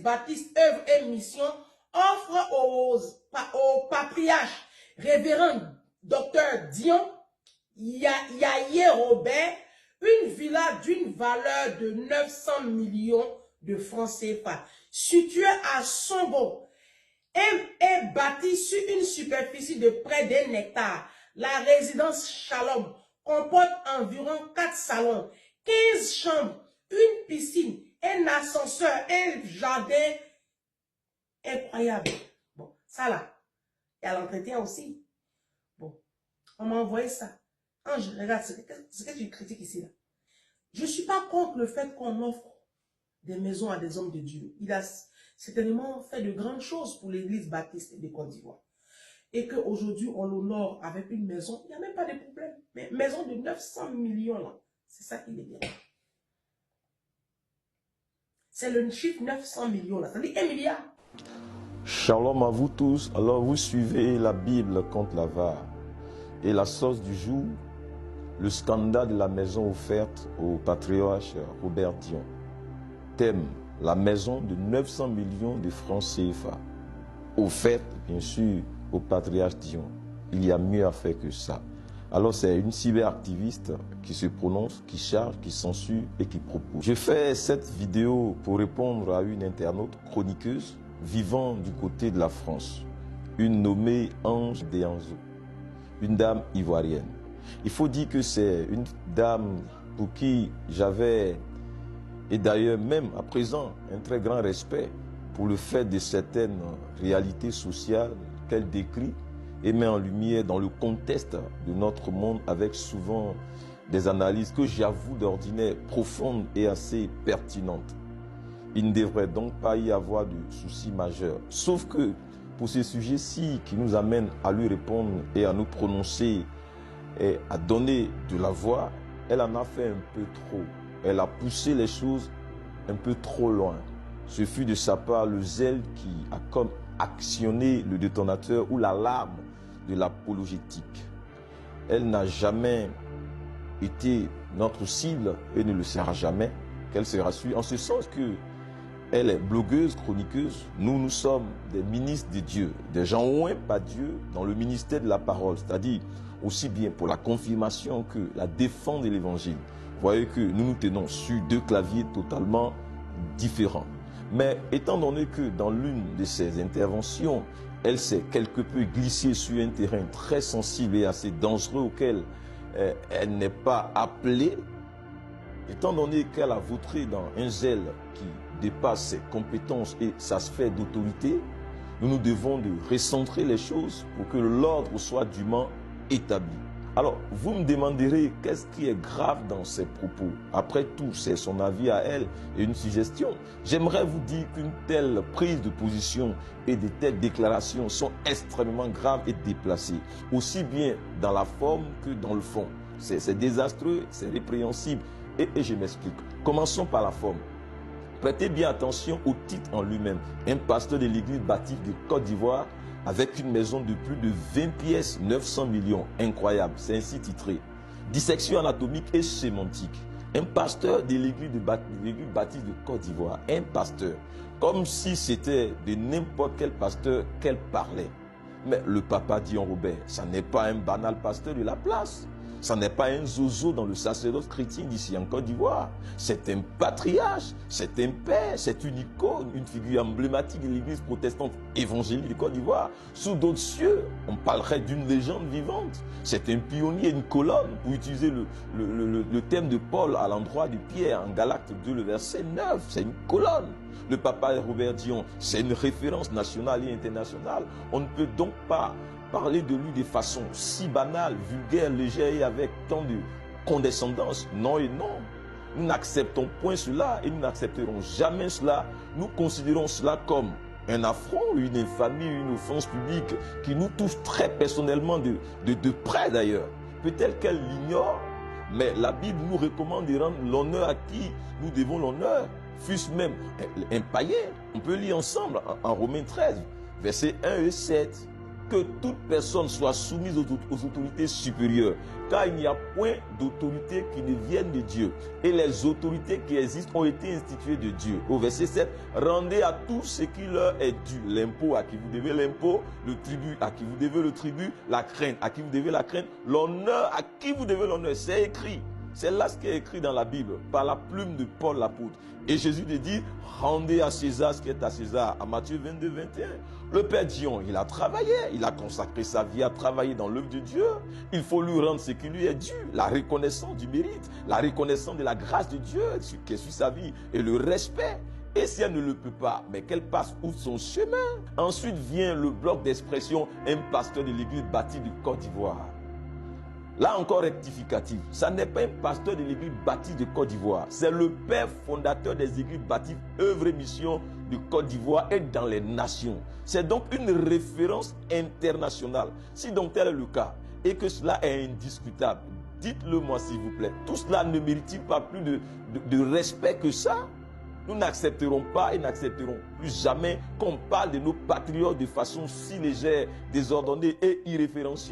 l'église baptiste œuvre et mission offre au patriarche révérend docteur Dion Yaye Robert une villa d'une valeur de 900 millions de francs CFA, située à Sombo, est bâtie sur une superficie de près d'1 hectare. La résidence Shalom comporte environ 4 salons, 15 chambres, une piscine, un ascenseur, un jardin incroyable. Bon, ça là, il y a l'entretien aussi. Bon, on m'a envoyé ça. Ange, regarde ce que tu critiques ici là. Je ne suis pas contre le fait qu'on offre des maisons à des hommes de Dieu. Il a certainement fait de grandes choses pour l'église baptiste de Côte d'Ivoire. Et qu'aujourd'hui, on l'honore avec une maison, il n'y a même pas de problème. Mais maison de 900 millions là, c'est ça qui est bien. C'est le chiffre 900 millions là, ça dit 1 milliard. Shalom à vous tous. Alors vous suivez la Bible contre l'avare. Et la source du jour, le scandale de la maison offerte au patriarche Robert Dion. Thème, la maison de 900 millions de francs CFA. Offerte, bien sûr, au patriarche Dion. Il y a mieux à faire que ça. Alors c'est une cyberactiviste qui se prononce, qui charge, qui censure et qui propose. Je fais cette vidéo pour répondre à une internaute chroniqueuse vivant du côté de la France. Une nommée Ange Déanzo. Une dame ivoirienne. Il faut dire que c'est une dame pour qui j'avais, et d'ailleurs même à présent, un très grand respect pour le fait de certaines réalités sociales qu'elle décrit et met en lumière dans le contexte de notre monde avec souvent des analyses que j'avoue d'ordinaire profondes et assez pertinentes. Il ne devrait donc pas y avoir de soucis majeurs. Sauf que pour ce sujet-ci qui nous amène à lui répondre et à nous prononcer et à donner de la voix, elle en a fait un peu trop. Elle a poussé les choses un peu trop loin. Ce fut de sa part le zèle qui a comme actionné le détonateur ou l'alarme de l'apologétique. Elle n'a jamais été notre cible et ne le sera jamais, qu'elle sera suivie, en ce sens que elle est blogueuse, chroniqueuse. Nous sommes des ministres de Dieu, des gens oints par Dieu dans le ministère de la parole, c'est-à-dire aussi bien pour la confirmation que la défense de l'évangile. Vous voyez que nous nous tenons sur deux claviers totalement différents. Mais étant donné que dans l'une de ces interventions, elle s'est quelque peu glissée sur un terrain très sensible et assez dangereux auquel elle n'est pas appelée, étant donné qu'elle a vautré dans un zèle qui dépasse ses compétences et sa sphère d'autorité, nous devons de recentrer les choses pour que l'ordre soit dûment établi. Alors, vous me demanderez qu'est-ce qui est grave dans ces propos. Après tout, c'est son avis à elle et une suggestion. J'aimerais vous dire qu'une telle prise de position et de telles déclarations sont extrêmement graves et déplacées, aussi bien dans la forme que dans le fond. C'est désastreux, c'est répréhensible et je m'explique. Commençons par la forme. Prêtez bien attention au titre en lui-même. Un pasteur de l'église baptiste de Côte d'Ivoire avec une maison de plus de 20 pièces, 900 millions. Incroyable, c'est ainsi titré. Dissection anatomique et sémantique. Un pasteur de l'église baptiste de Côte d'Ivoire. Un pasteur. Comme si c'était de n'importe quel pasteur qu'elle parlait. Mais le papa Dion Robert, ça n'est pas un banal pasteur de la place. Ça n'est pas un zozo dans le sacerdoce chrétien d'ici en Côte d'Ivoire. C'est un patriarche, c'est un père, c'est une icône, une figure emblématique de l'église protestante évangélique de Côte d'Ivoire. Sous d'autres cieux, on parlerait d'une légende vivante. C'est un pionnier, une colonne, pour utiliser le thème de Paul à l'endroit de Pierre en Galacte 2, le verset 9. C'est une colonne. Le papa Robert Dion, c'est une référence nationale et internationale. On ne peut donc pas parler de lui de façon si banale, vulgaire, légère et avec tant de condescendance. Non et non. Nous n'acceptons point cela et nous n'accepterons jamais cela. Nous considérons cela comme un affront, une infamie, une offense publique qui nous touche très personnellement de près d'ailleurs. Peut-être qu'elle l'ignore, mais la Bible nous recommande de rendre l'honneur à qui nous devons l'honneur, fût-ce même un païen. On peut lire ensemble en Romains 13, versets 1 et 7. que toute personne soit soumise aux autorités supérieures, car il n'y a point d'autorité qui ne vienne de Dieu. Et les autorités qui existent ont été instituées de Dieu. Au verset 7, rendez à tout ce qui leur est dû. L'impôt à qui vous devez l'impôt, le tribut à qui vous devez le tribut, la crainte à qui vous devez la crainte, l'honneur à qui vous devez l'honneur. C'est écrit. C'est là ce qui est écrit dans la Bible, par la plume de Paul l'apôtre. Et Jésus te dit, rendez à César ce qui est à César, à Matthieu 22, 21. Le Père Dion, il a travaillé, il a consacré sa vie à travailler dans l'œuvre de Dieu. Il faut lui rendre ce qui lui est dû, la reconnaissance du mérite, la reconnaissance de la grâce de Dieu qui est sur sa vie et le respect. Et si elle ne le peut pas, mais qu'elle passe outre son chemin. Ensuite vient le bloc d'expression, un pasteur de l'église bâtie du Côte d'Ivoire. Là encore rectificatif, ça n'est pas un pasteur de l'église bâtie de Côte d'Ivoire, c'est le père fondateur des églises bâties œuvre et mission de Côte d'Ivoire et dans les nations. C'est donc une référence internationale. Si donc tel est le cas et que cela est indiscutable, dites-le moi s'il vous plaît. Tout cela ne mérite-t-il pas plus de respect que ça? Nous n'accepterons pas et n'accepterons plus jamais qu'on parle de nos patriotes de façon si légère, désordonnée et irréférencieuse.